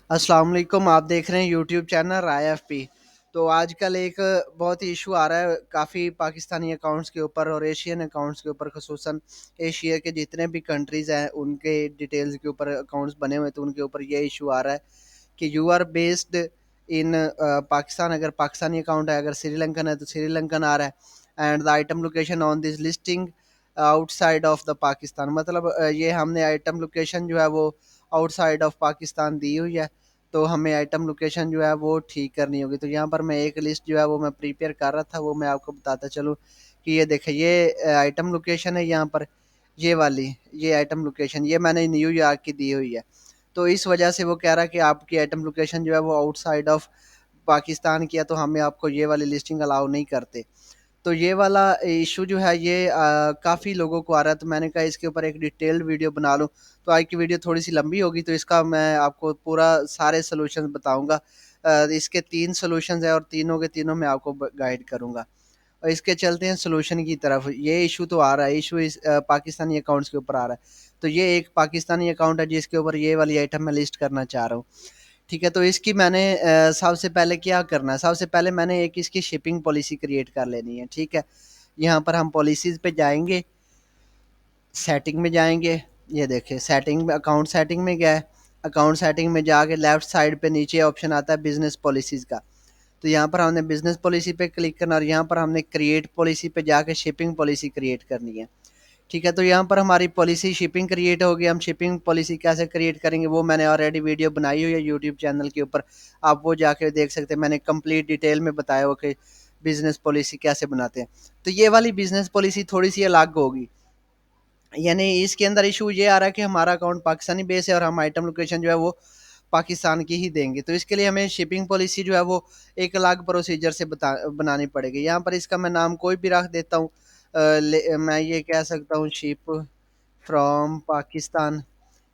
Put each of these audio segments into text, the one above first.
अस्सलाम वालेकुम। आप देख रहे हैं यूट्यूब चैनल IFP। तो आजकल एक बहुत ही इशू आ रहा है काफ़ी पाकिस्तानी अकाउंट्स के ऊपर और एशियन अकाउंट्स के ऊपर, ख़ुसूसन एशिया के जितने भी कंट्रीज़ हैं उनके डिटेल्स के ऊपर अकाउंट्स बने हुए, तो उनके ऊपर ये इशू आ रहा है कि you are based in Pakistan. अगर पाकिस्तानी अकाउंट है, अगर श्रीलंकन है तो श्रीलंकन आ रहा है। And the item location on this listing outside of the Pakistan, मतलब ये हमने आइटम लोकेशन जो है वो आउटसाइड ऑफ पाकिस्तान दी हुई है। तो हमें आइटम लोकेशन जो है वो ठीक करनी होगी। तो यहाँ पर मैं एक लिस्ट जो है वो मैं प्रिपेयर कर रहा था, वो मैं आपको बताता चलूँ कि ये देखें, ये आइटम लोकेशन है यहाँ पर, ये वाली, ये आइटम लोकेशन ये मैंने न्यूयॉर्क की दी हुई है। तो इस वजह से वो कह रहा है कि आपकी आइटम लोकेशन जो है वो आउटसाइड ऑफ पाकिस्तान की है, तो हमें आपको ये वाली लिस्टिंग अलाउ नहीं करते। तो ये वाला इशू जो है ये काफ़ी लोगों को आ रहा है, तो मैंने कहा इसके ऊपर एक डिटेल्ड वीडियो बना लूँ। तो आज की वीडियो थोड़ी सी लंबी होगी, तो इसका मैं आपको पूरा सारे सॉल्यूशंस बताऊंगा। इसके 3 सॉल्यूशंस हैं और तीनों के तीनों मैं आपको गाइड करूंगा। और इसके चलते हैं सॉल्यूशन की तरफ। ये इशू तो आ रहा है, इशू इस पाकिस्तानी अकाउंट्स के ऊपर आ रहा है। तो ये एक पाकिस्तानी अकाउंट है जिसके ऊपर ये वाली आइटम मैं लिस्ट करना चाह रहा हूँ। ठीक है, तो इसकी मैंने सबसे पहले क्या करना है, सबसे पहले मैंने एक इसकी शिपिंग पॉलिसी क्रिएट कर लेनी है। ठीक है, यहाँ पर हम पॉलिसीज़ पे जाएंगे, सेटिंग में जाएंगे। ये देखिए सेटिंग में, अकाउंट सेटिंग में गया है। अकाउंट सेटिंग में जाके लेफ्ट साइड पे नीचे ऑप्शन आता है बिजनेस पॉलिसीज़ का। तो यहाँ पर हमने बिजनेस पॉलिसी पे क्लिक करना और यहाँ पर हमने क्रिएट पॉलिसी पे जाके शिपिंग पॉलिसी क्रिएट करनी है। ठीक है, तो यहाँ पर हमारी पॉलिसी शिपिंग क्रिएट होगी। हम शिपिंग पॉलिसी कैसे क्रिएट करेंगे वो मैंने ऑलरेडी वीडियो बनाई हुई है यूट्यूब चैनल के ऊपर, आप वो जाके देख सकते हैं। मैंने कंप्लीट डिटेल में बताया हो कि बिजनेस पॉलिसी कैसे बनाते हैं। तो ये वाली बिजनेस पॉलिसी थोड़ी सी अलग होगी, यानी इसके अंदर इशू ये आ रहा है कि हमारा अकाउंट पाकिस्तानी बेस है और हम आइटम लोकेशन जो है वो पाकिस्तान की ही देंगे। तो इसके लिए हमें शिपिंग पॉलिसी जो है वो एक अलग प्रोसीजर से बनानी पड़ेगी। यहाँ पर इसका मैं नाम कोई भी रख देता हूँ। मैं ये कह सकता हूँ शिप फ्रॉम पाकिस्तान,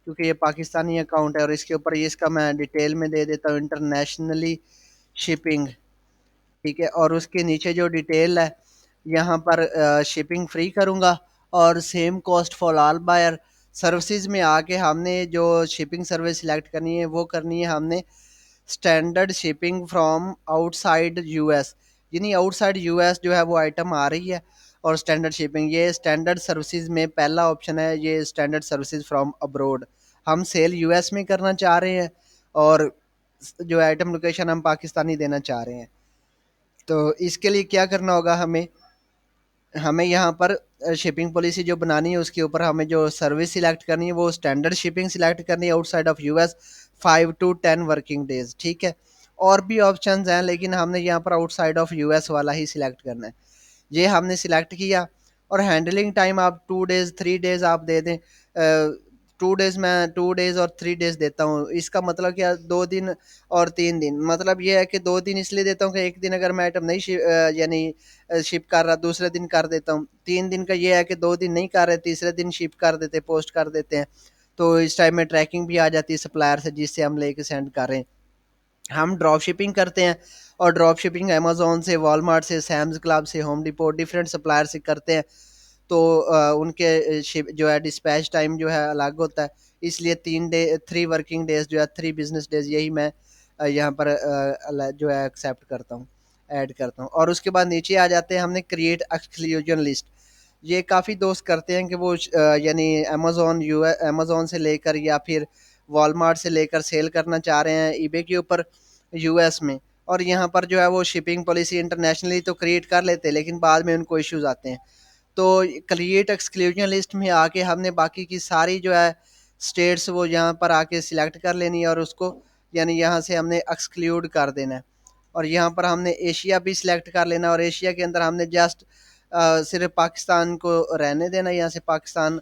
क्योंकि ये पाकिस्तानी अकाउंट है। और इसके ऊपर ये इसका मैं डिटेल में दे देता हूँ इंटरनेशनली शिपिंग। ठीक है, और उसके नीचे जो डिटेल है यहाँ पर शिपिंग फ्री करूँगा और same cost for all buyer. Services में आके हमने जो शिपिंग सर्विस सिलेक्ट करनी है वो करनी है हमने standard shipping from outside US, यानी आउटसाइड यूएस जो है वो आइटम आ रही है। और स्टैंडर्ड शिपिंग, ये स्टैंडर्ड सर्विसेज में पहला ऑप्शन है, ये स्टैंडर्ड सर्विसेज फ्रॉम अब्रोड। हम सेल यूएस में करना चाह रहे हैं और जो आइटम लोकेशन हम पाकिस्तानी देना चाह रहे हैं। तो इसके लिए क्या करना होगा हमें, हमें यहाँ पर शिपिंग पॉलिसी जो बनानी है उसके ऊपर हमें जो सर्विस सिलेक्ट करनी है वो स्टैंडर्ड शिपिंग सिलेक्ट करनी है outside of US 5 to 10 working days. ठीक है, और भी ऑप्शंस हैं लेकिन हमने यहाँ पर आउटसाइड ऑफ यूएस वाला ही सिलेक्ट करना है। ये हमने सिलेक्ट किया और हैंडलिंग टाइम आप 2 डेज 3 डेज आप दे दें। 2 डेज, मैं 2 डेज और 3 डेज देता हूँ। इसका मतलब क्या, 2 दिन और 3 दिन, मतलब ये है कि 2 दिन इसलिए देता हूँ कि एक दिन अगर मैं आइटम नहीं यानी शिप कर रहा, दूसरे दिन कर देता हूँ। 3 दिन का ये है कि 2 दिन नहीं कर रहे, तीसरे दिन शिप कर देते, पोस्ट कर देते हैं। तो इस टाइम में ट्रैकिंग भी आ जाती है सप्लायर से जिससे हम लेके सेंड कर रहे हैं। हम ड्रॉप शिपिंग करते हैं और ड्रॉप शिपिंग अमेजोन से, वॉलमार्ट से, सैम्स क्लब से, होम डिपो, डिफरेंट सप्लायर से करते हैं। तो उनके शिप जो है डिस्पैच टाइम जो है अलग होता है। इसलिए 3 वर्किंग डेज जो है, 3 बिजनेस डेज, यही मैं यहाँ पर जो है एक्सेप्ट करता हूँ, ऐड करता हूँ। और उसके बाद नीचे आ जाते हैं, हमने क्रिएट एक्सक्लूजन लिस्ट। ये काफ़ी दोस्त करते हैं कि वो यानी अमेजोन से लेकर या फिर वॉलमार्ट से लेकर सेल करना चाह रहे हैं ईबे के ऊपर यूएस में। और यहाँ पर जो है वो शिपिंग पॉलिसी इंटरनेशनली तो क्रिएट कर लेते हैं लेकिन बाद में उनको इश्यूज आते हैं। तो क्रिएट एक्सक्लूजन लिस्ट में आके हमने बाकी की सारी जो है स्टेट्स वो यहाँ पर आके सिलेक्ट कर लेनी है और उसको यानी यहाँ से हमने एक्सक्लूड कर देना है। और यहाँ पर हमने एशिया भी सिलेक्ट कर लेना और एशिया के अंदर हमने जस्ट सिर्फ पाकिस्तान को रहने देना। यहाँ से पाकिस्तान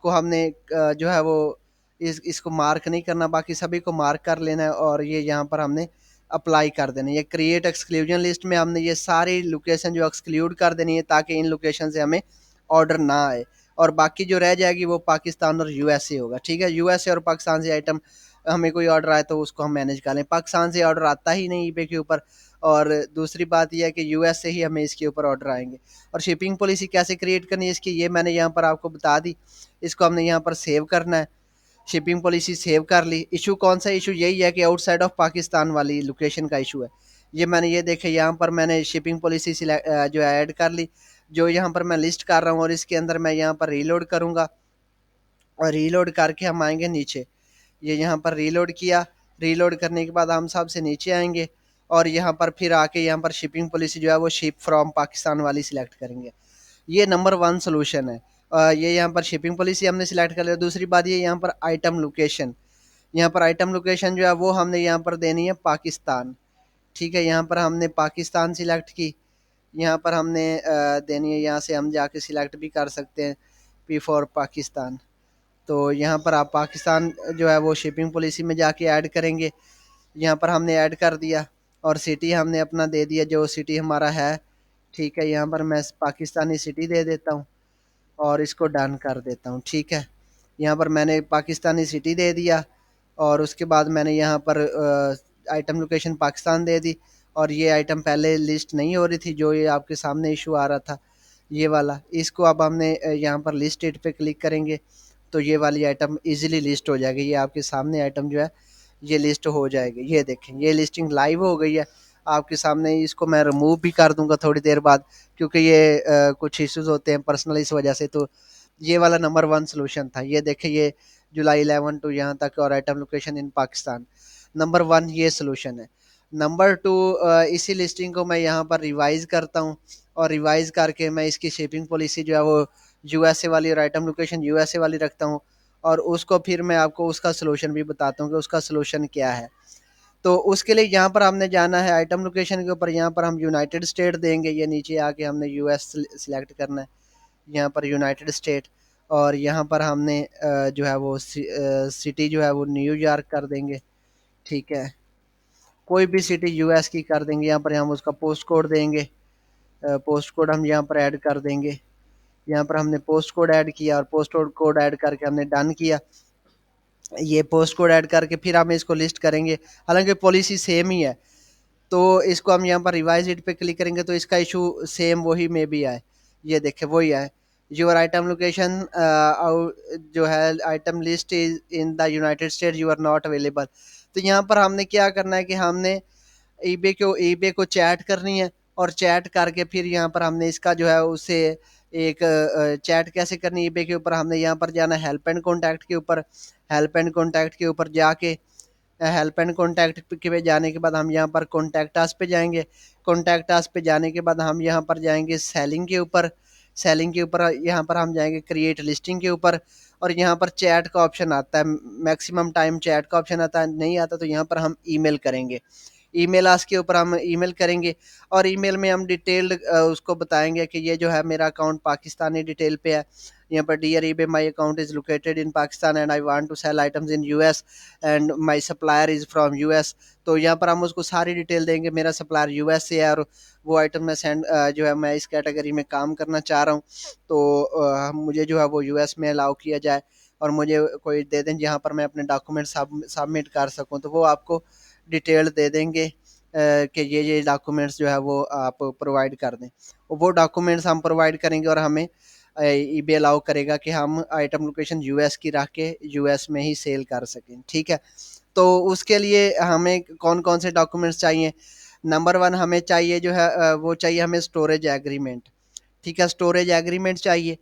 को हमने जो है वो इसको मार्क नहीं करना, बाकी सभी को मार्क कर लेना है और ये यहाँ पर हमने अप्लाई कर देना है। ये क्रिएट एक्सक्लूजन लिस्ट में हमने ये सारी लोकेशन जो एक्सक्लूड कर देनी है ताकि इन लोकेशन से हमें ऑर्डर ना आए और बाकी जो रह जाएगी वो पाकिस्तान और यूएसए होगा। ठीक है, यूएसए और पाकिस्तान से आइटम हमें कोई ऑर्डर आए तो उसको हम मैनेज कर लें। पाकिस्तान से ऑर्डर आता ही नहीं ईबे के ऊपर, और दूसरी बात यह है कि यूएस से ही हमें इसके ऊपर ऑर्डर आएंगे। और शिपिंग पॉलिसी कैसे क्रिएट करनी है इसकी, ये मैंने यहाँ पर आपको बता दी। इसको हमने यहाँ पर सेव करना है। शिपिंग पॉलिसी सेव कर ली। इशू कौन सा इशू, यही है कि आउटसाइड ऑफ पाकिस्तान वाली लोकेशन का इशू है। ये मैंने ये देखे यहाँ पर मैंने शिपिंग पॉलिसी जो है ऐड कर ली, जो यहाँ पर मैं लिस्ट कर रहा हूँ, और इसके अंदर मैं यहाँ पर रीलोड करूँगा, और रीलोड करके हम आएंगे नीचे। ये यहाँ पर रीलोड किया, रीलोड करने के बाद हम सबसे नीचे आएंगे, और यहाँ पर फिर आके यहाँ पर शिपिंग पॉलिसी जो है वो शिप फ्रॉम पाकिस्तान वाली सिलेक्ट करेंगे। ये नंबर वन सोल्यूशन है। ये यहाँ पर शिपिंग पॉलिसी हमने सिलेक्ट कर लिया। दूसरी बात ये यहाँ पर आइटम लोकेशन, यहाँ पर आइटम लोकेशन जो है वो हमने यहाँ पर देनी है पाकिस्तान। ठीक है, यहाँ पर हमने पाकिस्तान सिलेक्ट की, यहाँ पर हमने देनी है, यहाँ से हम जाके सिलेक्ट भी कर सकते हैं पी फॉर पाकिस्तान। तो यहाँ पर आप पाकिस्तान जो है वो शिपिंग पॉलिसी में जाके ऐड करेंगे। यहाँ पर हमने ऐड कर दिया, और सिटी हमने अपना दे दिया जो सिटी हमारा है। ठीक है, यहाँ पर मैं पाकिस्तानी सिटी दे देता हूँ, और इसको डन कर देता हूँ। ठीक है, यहाँ पर मैंने पाकिस्तानी सिटी दे दिया, और उसके बाद मैंने यहाँ पर आइटम लोकेशन पाकिस्तान दे दी। और ये आइटम पहले लिस्ट नहीं हो रही थी, जो ये आपके सामने इशू आ रहा था, ये वाला, इसको अब हमने यहाँ पर लिस्ट इट पे क्लिक करेंगे, तो ये वाली आइटम इजीली लिस्ट हो जाएगी। ये आपके सामने आइटम जो है ये लिस्ट हो जाएगी। ये देखें, ये लिस्टिंग लाइव हो गई है आपके सामने। इसको मैं रिमूव भी कर दूंगा थोड़ी देर बाद, क्योंकि ये कुछ इश्यूज होते हैं पर्सनल इस वजह से। तो ये वाला नंबर वन सोल्यूशन था। ये देखें, ये जुलाई 11 टू यहाँ तक, और item location in Pakistan, number one ये सोल्यूशन है। नंबर टू, इसी लिस्टिंग को मैं यहाँ पर रिवाइज करता हूँ, और रिवाइज करके मैं इसकी शिपिंग पॉलिसी जो है वो यूएसए वाली और आइटम लोकेशन यूएसए वाली रखता हूँ, और उसको फिर मैं आपको उसका सोल्यूशन भी बताता हूँ कि उसका सोल्यूशन क्या है। तो उसके लिए यहाँ पर हमने जाना है आइटम लोकेशन के ऊपर, यहाँ पर हम यूनाइटेड स्टेट देंगे। ये नीचे आके हमने यूएस सिलेक्ट करना है, यहाँ पर यूनाइटेड स्टेट, और यहाँ पर हमने जो है वो सिटी जो है वो न्यूयॉर्क कर देंगे। ठीक है, कोई भी सिटी यूएस की कर देंगे। यहाँ पर हम उसका पोस्ट कोड देंगे, पोस्ट कोड हम यहाँ पर ऐड कर देंगे। यहाँ पर हमने पोस्ट कोड ऐड किया, और पोस्ट कोड ऐड करके हमने डन किया। ये पोस्ट कोड ऐड करके फिर हम इसको लिस्ट करेंगे, हालांकि पॉलिसी सेम ही है। तो इसको हम यहाँ पर रिवाइज इट पे क्लिक करेंगे, तो इसका इशू सेम वही में भी है। ये देखे वही है, योर आइटम लोकेशन जो है item list is in the United State, you are not available. तो यहाँ पर हमने क्या करना है कि हमने ईबे को चैट करनी है, और चैट करके फिर यहाँ पर हमने इसका जो है उसे एक चैट कैसे करनी है ईबे के ऊपर, हमने यहाँ पर जाना हेल्प एंड कॉन्टैक्ट के ऊपर। हेल्प एंड कॉन्टैक्ट के ऊपर जाके हेल्प एंड कॉन्टैक्ट पे जाने के बाद हम यहाँ पर कॉन्टैक्ट अस पे जाएंगे। कॉन्टैक्ट अस पे जाने के बाद हम यहाँ पर जाएंगे सेलिंग के ऊपर। सेलिंग के ऊपर यहाँ पर हम जाएंगे क्रिएट लिस्टिंग के ऊपर, और यहाँ पर चैट का ऑप्शन आता है, मैक्सिमम टाइम चैट का ऑप्शन आता है। नहीं आता तो यहाँ पर हम ईमेल करेंगे। ईमेल आस्क के ऊपर हम ईमेल करेंगे, और ईमेल में हम डिटेल्ड उसको बताएंगे कि ये जो है मेरा अकाउंट पाकिस्तानी डिटेल पे है। यहाँ पर dear eBay my account is located in Pakistan and I want to sell items in US and my supplier is from US. तो यहाँ पर हम उसको सारी डिटेल देंगे, मेरा सप्लायर यूएस से है, और वो आइटम मैं सेंड जो है मैं इस कैटेगरी में काम करना चाह रहा हूँ, तो मुझे जो है वो यूएस में अलाउ किया जाए, और मुझे कोई दे दें जहाँ पर मैं अपने डॉक्यूमेंट सबमिट कर सकूँ। तो वो आपको डिटेल दे देंगे कि ये डॉक्यूमेंट्स जो है वो आप प्रोवाइड कर दें। वो डॉक्यूमेंट्स हम प्रोवाइड करेंगे, और हमें ईबे अलाउ करेगा कि हम आइटम लोकेशन यूएस की रख के यूएस में ही सेल कर सकें। ठीक है, तो उसके लिए हमें कौन कौन से डॉक्यूमेंट्स चाहिए। नंबर वन हमें चाहिए जो है वो चाहिए हमें स्टोरेज एग्रीमेंट। ठीक है, स्टोरेज एग्रीमेंट चाहिए।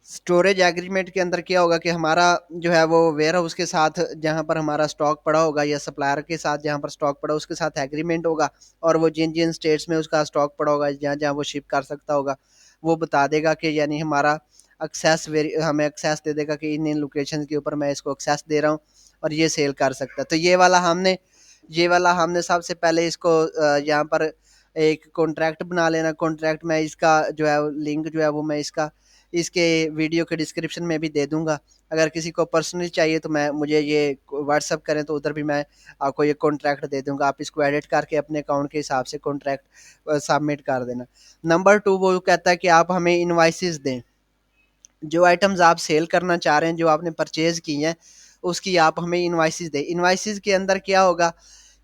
स्टोरेज एग्रीमेंट के अंदर क्या होगा कि हमारा जो है वो वेयर हाउस के साथ जहाँ पर हमारा स्टॉक पड़ा होगा, या सप्लायर के साथ जहाँ पर स्टॉक पड़ा उसके साथ एग्रीमेंट होगा, और वो जिन जिन स्टेट्स में उसका स्टॉक पड़ा होगा, जहाँ जहाँ वो शिप कर सकता होगा, वो बता देगा कि यानी हमारा एक्सेस हमें एक्सेस दे देगा कि इन इन लोकेशन के ऊपर मैं इसको एक्सेस दे रहा हूँ, और ये सेल कर सकता है। तो ये वाला हमने सबसे पहले इसको यहाँ पर एक कॉन्ट्रैक्ट बना लेना। कॉन्ट्रैक्ट में इसका जो है लिंक जो है वो मैं इसके वीडियो के डिस्क्रिप्शन में भी दे दूंगा। अगर किसी को पर्सनली चाहिए तो मैं मुझे ये व्हाट्सअप करें, तो उधर भी मैं आपको ये कॉन्ट्रैक्ट दे दूंगा। आप इसको एडिट करके अपने अकाउंट के हिसाब से कॉन्ट्रैक्ट सबमिट कर देना। नंबर टू, वो कहता है कि आप हमें इनवाइसेस दें। जो आइटम्स आप सेल करना चाह रहे हैं, जो आपने परचेज की हैं, उसकी आप हमें इनवाइसेस दें। इनवाइसेस के अंदर क्या होगा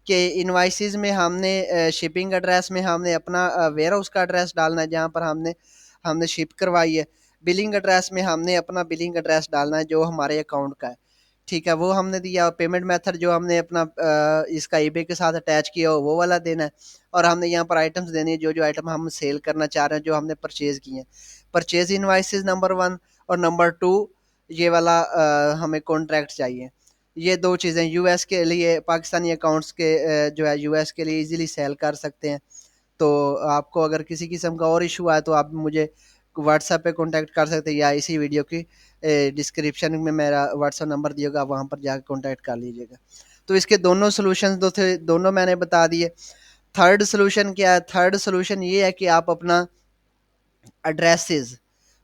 कि इनवाइसेस में हमने शिपिंग एड्रेस में हमने अपना वेयर हाउस का एड्रेस डालना है जहाँ पर हमने हमने शिप करवाई है। बिलिंग एड्रेस में हमने अपना बिलिंग एड्रेस डालना है जो हमारे अकाउंट का है। ठीक है, वो हमने दिया। पेमेंट मेथड जो हमने अपना इसका ईबे के साथ अटैच किया हो वो वाला देना है। और हमने यहाँ पर आइटम्स देनी है, जो आइटम हम सेल करना चाह रहे हैं, जो हमने परचेज किए हैं। परचेज इनवाइसेस नंबर 1, और नंबर 2 ये वाला हमें कॉन्ट्रैक्ट चाहिए। ये 2 चीज़ें यूएस के लिए, पाकिस्तानी अकाउंट्स के जो है यूएस के लिए ईज़िली सेल कर सकते हैं। तो आपको अगर किसी किस्म का और इशू आए तो आप मुझे व्हाट्सएप पे कांटेक्ट कर सकते हैं, या इसी वीडियो की डिस्क्रिप्शन में मेरा व्हाट्सएप नंबर दिया होगा, वहाँ पर जाकर कांटेक्ट कर लीजिएगा। तो इसके दोनों सॉल्यूशंस दो थे, दोनों मैंने बता दिए। थर्ड सॉल्यूशन क्या है? थर्ड सॉल्यूशन ये है कि आप अपना एड्रेसेस,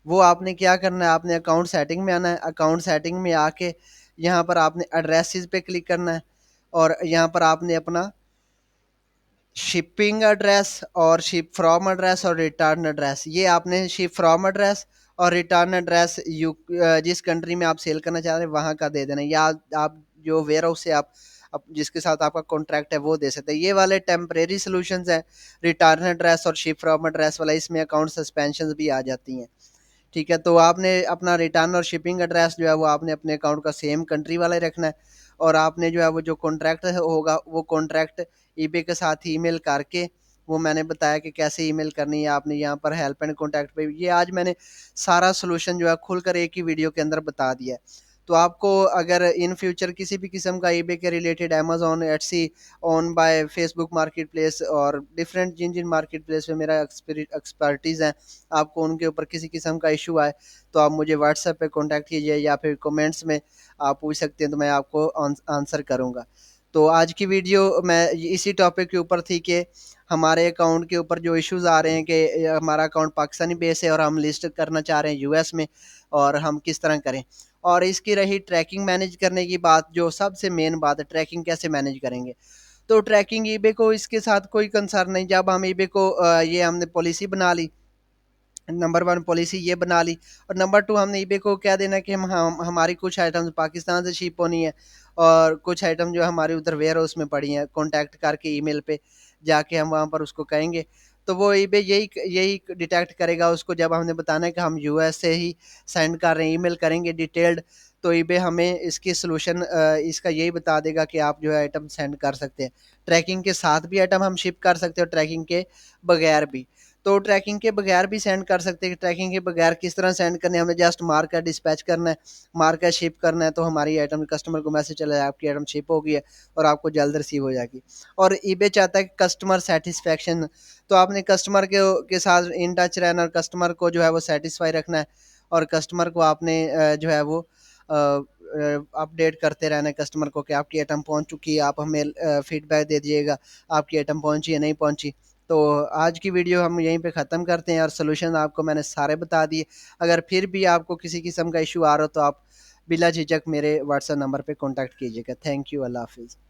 वो आपने क्या करना है, आपने अकाउंट सेटिंग में आना है। अकाउंट सेटिंग में आके यहाँ पर आपने एड्रेसेस पे क्लिक करना है, और यहाँ पर आपने अपना शिपिंग एड्रेस और शिप फ्रॉम एड्रेस और रिटर्न एड्रेस, ये आपने शिप फ्रॉम एड्रेस और रिटर्न एड्रेस जिस कंट्री में आप सेल करना चाह रहे हैं वहाँ का दे देना, या आप जो वेयर हाउस से आप जिसके साथ आपका कॉन्ट्रैक्ट है वो दे सकते हैं। ये वाले टेम्परेरी सॉल्यूशंस हैं। रिटर्न एड्रेस और शिप फ्रॉम एड्रेस वाला, इसमें अकाउंट सस्पेंशन भी आ जाती हैं। ठीक है, तो आपने अपना रिटर्न और शिपिंग एड्रेस जो है वो आपने अपने अकाउंट का सेम कंट्री वाला ही रखना है। और आपने जो है वो जो कॉन्ट्रैक्ट होगा वो कॉन्ट्रैक्ट ईबे के साथ ईमेल करके, वो मैंने बताया कि कैसे ईमेल करनी है। आपने यहाँ पर हेल्प एंड कॉन्टैक्ट पे, ये आज मैंने सारा सोल्यूशन जो है खुलकर एक ही वीडियो के अंदर बता दिया है। तो आपको अगर इन फ्यूचर किसी भी किस्म का ईबे के related, Amazon, Etsy, on by Facebook market place और डिफरेंट जिन जिन मार्केट प्लेस में मेरा एक्सपर्टीज़ है, आपको उनके ऊपर किसी किस्म का इशू आए तो आप मुझे व्हाट्सएप पे कांटेक्ट कीजिए, या फिर कमेंट्स में आप पूछ सकते हैं, तो मैं आपको आंसर करूँगा। तो आज की वीडियो मैं इसी टॉपिक के ऊपर थी कि हमारे अकाउंट के ऊपर जो इश्यूज आ रहे हैं कि हमारा अकाउंट पाकिस्तानी बेस है और हम लिस्ट करना चाह रहे हैं यूएस में, और हम किस तरह करें। और इसकी रही ट्रैकिंग मैनेज करने की बात, जो सबसे मेन बात है, ट्रैकिंग कैसे मैनेज करेंगे। तो ट्रैकिंग ईबे को इसके साथ कोई कंसर्न नहीं। जब हम ईबे को ये हमने पॉलिसी बना ली, नंबर 1 पॉलिसी ये बना ली, और नंबर 2 हमने ईबे को क्या देना कि हम हमारी कुछ आइटम्स पाकिस्तान से शिप होनी है, और कुछ आइटम जो हमारी उधर वेयर हाउस में पड़ी हैं, कॉन्टैक्ट करके ईमेल पे जाके हम वहाँ पर उसको कहेंगे। तो वो ईबे यही यही डिटेक्ट करेगा उसको, जब हमने बताना है कि हम यूएस से ही सेंड कर रहे हैं, ईमेल करेंगे डिटेल्ड, तो ईबे हमें इसकी सॉल्यूशन इसका यही बता देगा कि आप जो है आइटम सेंड कर सकते हैं। ट्रैकिंग के साथ भी आइटम हम शिप कर सकते हैं, और ट्रैकिंग के बगैर भी। तो ट्रैकिंग के बगैर भी सेंड कर सकते हैं। ट्रैकिंग के बगैर किस तरह सेंड करने, हमें जस्ट मार्कर डिस्पैच करना है, मार्कर शिप करना है, तो हमारी आइटम कस्टमर को मैसेज चला जाए आपकी आइटम शिप हो गई है और आपको जल्द रिसीव हो जाएगी। और ईबे चाहता है कि कस्टमर सेटिस्फेक्शन, तो आपने कस्टमर के साथ इन टच रहना, और कस्टमर को जो है वो सेटिस्फाई रखना है, और कस्टमर को आपने जो है वो अपडेट करते रहना है कस्टमर को कि आपकी आइटम पहुंच चुकी है, आप हमें फीडबैक दे दीजिएगा आपकी आइटम पहुंची है नहीं पहुंची। तो आज की वीडियो हम यहीं पे ख़त्म करते हैं, और सॉल्यूशन आपको मैंने सारे बता दिए। अगर फिर भी आपको किसी किस्म का इशू आ रहा हो तो आप बिला झिझक मेरे व्हाट्सएप नंबर पे कांटेक्ट कीजिएगा। थैंक यू, अल्लाह हाफिज़।